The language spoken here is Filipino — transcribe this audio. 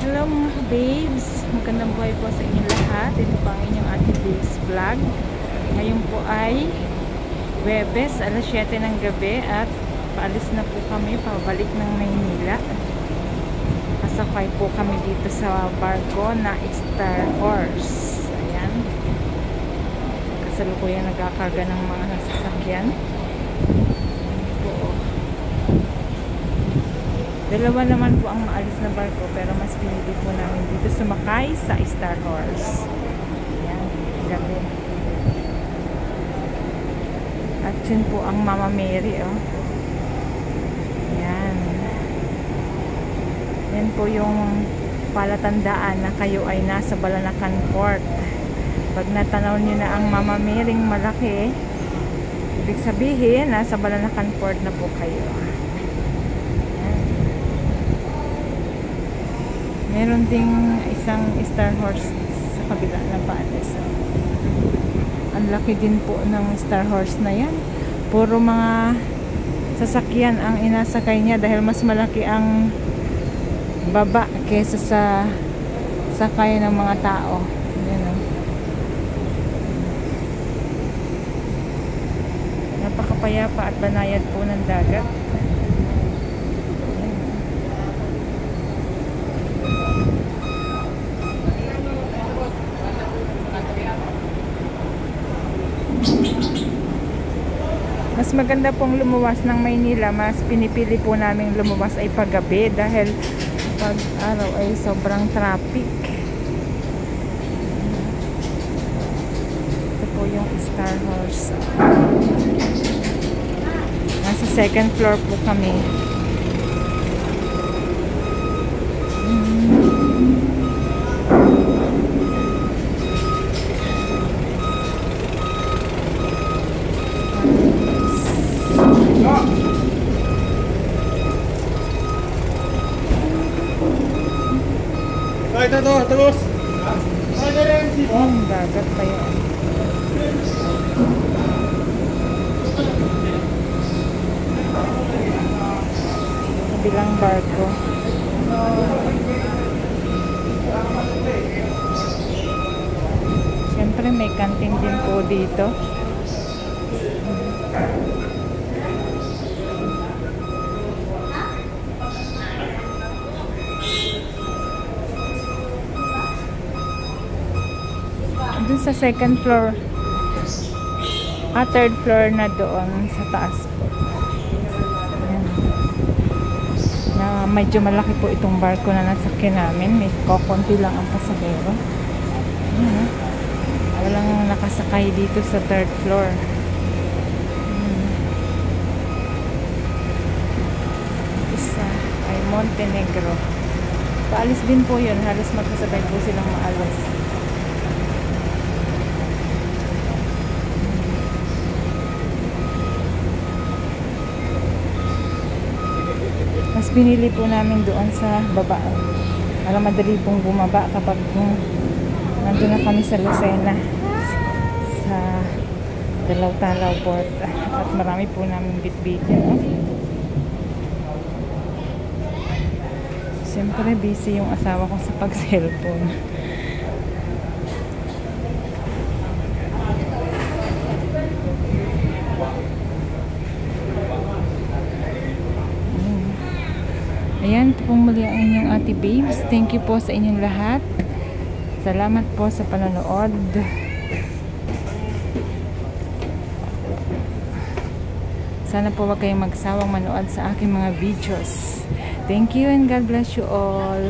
Hello mga babes, magandang buhay po sa inyong lahat. Ito po ang inyong Ate Babes vlog. Ngayon po ay Huwebes, alas 7 ng gabi at paalis na po kami pabalik ng Maynila. Kasakay po kami dito sa barko na Star Horse. Ayan, kasalukuyan nagkakarga ng mga sasakyan. Dalawa naman po ang maalis na barko, pero mas pinili po namin dito sumakay sa Star Horse. Ayan, gabi. At yun po ang Mama Mary, oh. Ayan. Yan po yung palatandaan na kayo ay nasa Balanacan Port. Pag natanaw nyo na ang Mama Mary'ng malaki, ibig sabihin, nasa Balanacan Port na po kayo. Meron ding isang Star Horse sa kabila na paalis. So, ang laki din po ng Star Horse na yan. Puro mga sasakyan ang inasakay niya dahil mas malaki ang baba kesa sa sakay ng mga tao. Yan, oh. Napakapayapa at banayad po ng dagat. Mas maganda pong lumuwas ng Maynila, mas pinipili po namin lumuwas ay paggabi dahil pag araw ay sobrang traffic. Ito po yung Star Horse. Nasa second floor po kami. Terus. Oh, dagat pa yan. Kabilang barko. Siyempre may kantin din po dito. Dun sa second floor, third floor na doon sa taas po. Ayan. Na medyo malaki po itong barko na nasakyan namin. May kokonti lang ang pasahero. Ayan. Walang nakasakay dito sa third floor. Isa ay Montenegro. Paalis din po yun. Halos magkasabay po silang maalas. Mas pinili po namin doon sa baba. Para madali pong bumaba kapag nandun na kami sa Lucena, sa Dalaw-Talaw Port. At marami po namin bit-bitin, no? Siyempre busy yung asawa ko sa pag-cellphone. Ayan, ito pong muli ang inyong Ate Babes. Thank you po sa inyong lahat. Salamat po sa panonood. Sana po wag kayong magsawang manood sa aking mga videos. Thank you and God bless you all.